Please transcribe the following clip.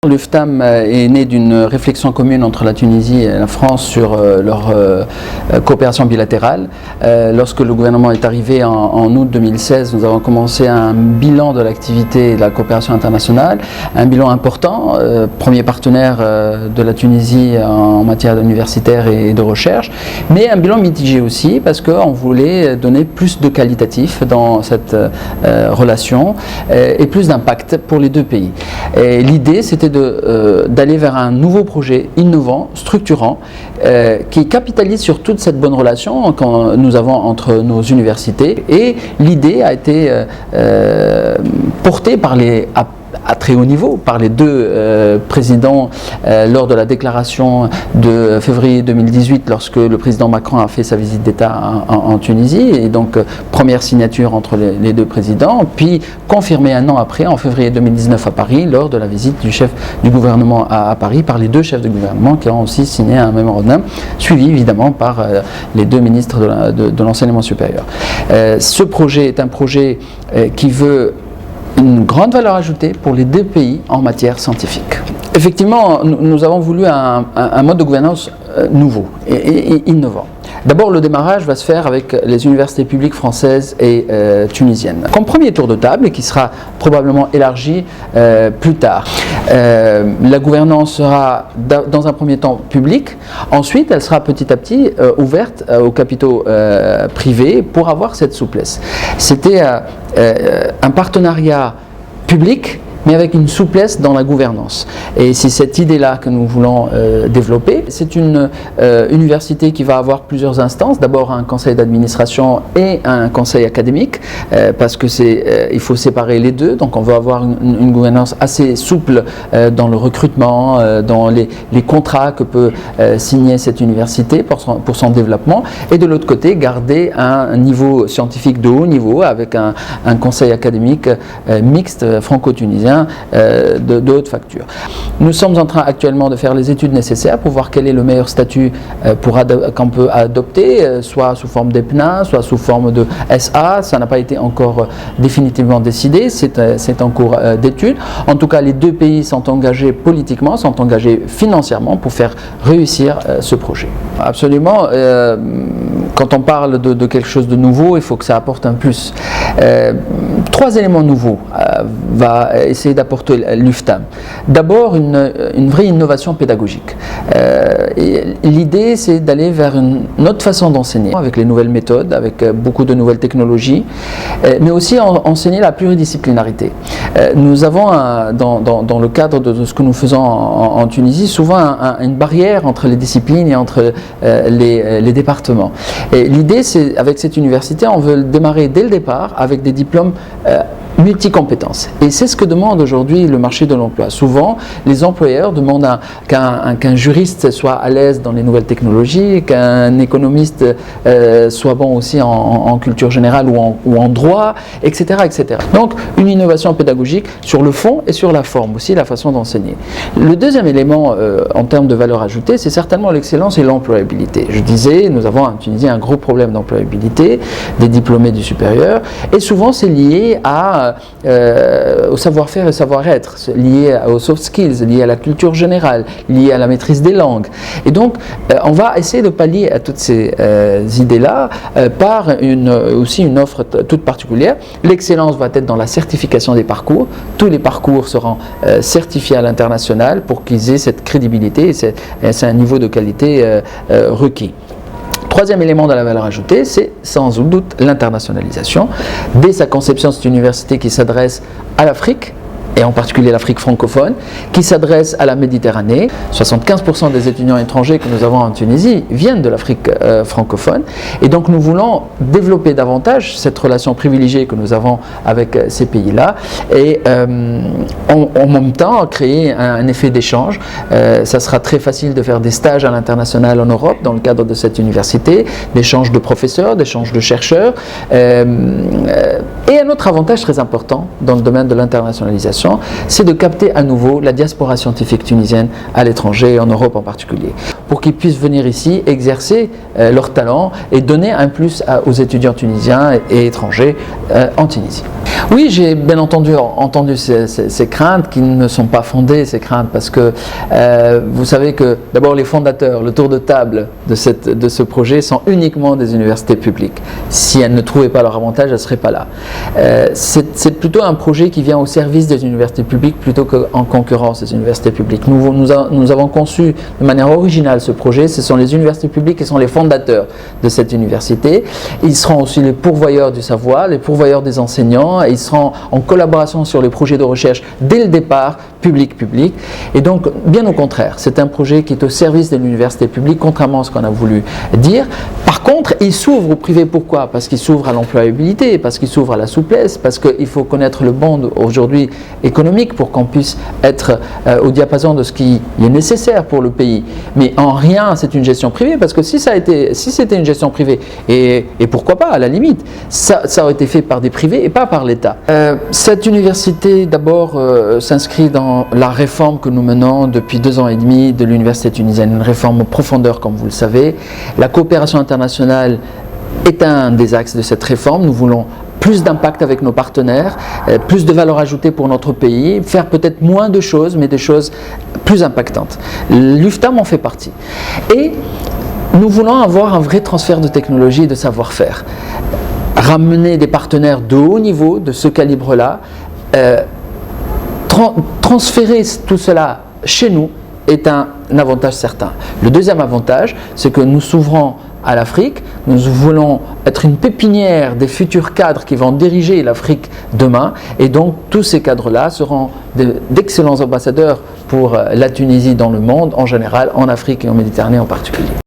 L'UFTAM est né d'une réflexion commune entre la Tunisie et la France sur leur coopération bilatérale. Lorsque le gouvernement est arrivé en août 2016, nous avons commencé un bilan de l'activité de la coopération internationale, un bilan important, premier partenaire de la Tunisie en matière universitaire et de recherche, mais un bilan mitigé aussi parce qu'on voulait donner plus de qualitatif dans cette relation et plus d'impact pour les deux pays. L'idée, c'était d'aller vers un nouveau projet innovant, structurant, qui capitalise sur toute cette bonne relation que nous avons entre nos universités. Et l'idée a été portée par à très haut niveau par les deux présidents lors de la déclaration de février 2018 lorsque le président Macron a fait sa visite d'État en Tunisie, et donc première signature entre les deux présidents, puis confirmée un an après en février 2019 à Paris lors de la visite du chef du gouvernement à Paris par les deux chefs de gouvernement qui ont aussi signé un mémorandum suivi évidemment par les deux ministres de l'enseignement supérieur. Ce projet est un projet qui veut une grande valeur ajoutée pour les deux pays en matière scientifique. Effectivement, nous avons voulu un mode de gouvernance nouveau et innovant. D'abord, le démarrage va se faire avec les universités publiques françaises et tunisiennes. Comme premier tour de table, et qui sera probablement élargi plus tard. La gouvernance sera dans un premier temps publique, ensuite elle sera petit à petit ouverte aux capitaux privés pour avoir cette souplesse. C'était un partenariat public, mais avec une souplesse dans la gouvernance. Et c'est cette idée-là que nous voulons développer. C'est une université qui va avoir plusieurs instances. D'abord un conseil d'administration et un conseil académique, parce que il faut séparer les deux. Donc on veut avoir une gouvernance assez souple dans le recrutement, dans les contrats que peut signer cette université pour son développement. Et de l'autre côté, garder un niveau scientifique de haut niveau avec un conseil académique mixte franco-tunisien de haute facture. Nous sommes en train actuellement de faire les études nécessaires pour voir quel est le meilleur statut qu'on peut adopter, soit sous forme d'EPNA, soit sous forme de SA. Ça n'a pas été encore définitivement décidé, c'est en cours d'études. En tout cas, les deux pays sont engagés politiquement, sont engagés financièrement pour faire réussir ce projet. Absolument, quand on parle de quelque chose de nouveau, il faut que ça apporte un plus. Trois éléments nouveaux va essayer d'apporter l'UFTAM. D'abord, une vraie innovation pédagogique. L'idée, c'est d'aller vers une autre façon d'enseigner, avec les nouvelles méthodes, avec beaucoup de nouvelles technologies, mais aussi enseigner la pluridisciplinarité. Nous avons, dans le cadre de ce que nous faisons en Tunisie, souvent une barrière entre les disciplines et entre les départements. Et l'idée, c'est, avec cette université, on veut démarrer dès le départ avec des diplômes multicompétences. Et c'est ce que demande aujourd'hui le marché de l'emploi. Souvent, les employeurs demandent qu'un juriste soit à l'aise dans les nouvelles technologies, qu'un économiste soit bon aussi en culture générale ou en droit, etc., etc. Donc, une innovation pédagogique sur le fond et sur la forme, aussi la façon d'enseigner. Le deuxième élément en termes de valeur ajoutée, c'est certainement l'excellence et l'employabilité. Je disais, nous avons en Tunisie un gros problème d'employabilité des diplômés du supérieur, et souvent c'est lié au savoir-faire et savoir-être, lié aux soft skills, lié à la culture générale, lié à la maîtrise des langues. Et donc, on va essayer de pallier à toutes ces idées-là par aussi une offre toute particulière. L'excellence va être dans la certification des parcours. Tous les parcours seront certifiés à l'international pour qu'ils aient cette crédibilité, et c'est un niveau de qualité requis. Troisième élément de la valeur ajoutée, c'est sans doute l'internationalisation. Dès sa conception, c'est une université qui s'adresse à l'Afrique, et en particulier l'Afrique francophone, qui s'adresse à la Méditerranée. 75% des étudiants étrangers que nous avons en Tunisie viennent de l'Afrique francophone. Et donc nous voulons développer davantage cette relation privilégiée que nous avons avec ces pays-là, et en même temps créer un effet d'échange. Ça sera très facile de faire des stages à l'international en Europe dans le cadre de cette université, d'échanges de professeurs, d'échanges de chercheurs. Et un autre avantage très important dans le domaine de l'internationalisation, c'est de capter à nouveau la diaspora scientifique tunisienne à l'étranger, en Europe en particulier, pour qu'ils puissent venir ici exercer leur talent et donner un plus aux étudiants tunisiens et étrangers en Tunisie. Oui, j'ai bien entendu ces craintes qui ne sont pas fondées, ces craintes, parce que vous savez que d'abord les fondateurs, le tour de table de ce projet sont uniquement des universités publiques. Si elles ne trouvaient pas leur avantage, elles ne seraient pas là. C'est plutôt un projet qui vient au service des universités publiques plutôt qu'en concurrence des universités publiques. Nous avons conçu de manière originale ce projet. Ce sont les universités publiques qui sont les fondateurs de cette université. Ils seront aussi les pourvoyeurs du savoir, les pourvoyeurs des enseignants, et ils seront en collaboration sur les projets de recherche dès le départ, public-public. Et donc, bien au contraire, c'est un projet qui est au service de l'université publique, contrairement à ce qu'on a voulu dire. Par contre, il s'ouvre au privé. Pourquoi? Parce qu'il s'ouvre à l'employabilité, parce qu'il s'ouvre à la souplesse, parce qu'il faut connaître le monde aujourd'hui économique pour qu'on puisse être au diapason de ce qui est nécessaire pour le pays. Mais en rien, c'est une gestion privée, parce que si c'était une gestion privée, et pourquoi pas, à la limite, ça aurait été fait par des privés et pas par l'État. Cette université, d'abord, s'inscrit dans la réforme que nous menons depuis 2 ans et demi de l'université tunisienne, une réforme en profondeur, comme vous le savez. La coopération internationale est un des axes de cette réforme. Nous voulons plus d'impact avec nos partenaires, plus de valeur ajoutée pour notre pays, faire peut-être moins de choses, mais des choses plus impactantes. L'UFTAM en fait partie. Et nous voulons avoir un vrai transfert de technologie et de savoir-faire. Ramener des partenaires de haut niveau, de ce calibre-là, transférer tout cela chez nous est un avantage certain. Le deuxième avantage, c'est que nous s'ouvrons à l'Afrique. Nous voulons être une pépinière des futurs cadres qui vont diriger l'Afrique demain, et donc tous ces cadres-là seront d'excellents ambassadeurs pour la Tunisie dans le monde en général, en Afrique et en Méditerranée en particulier.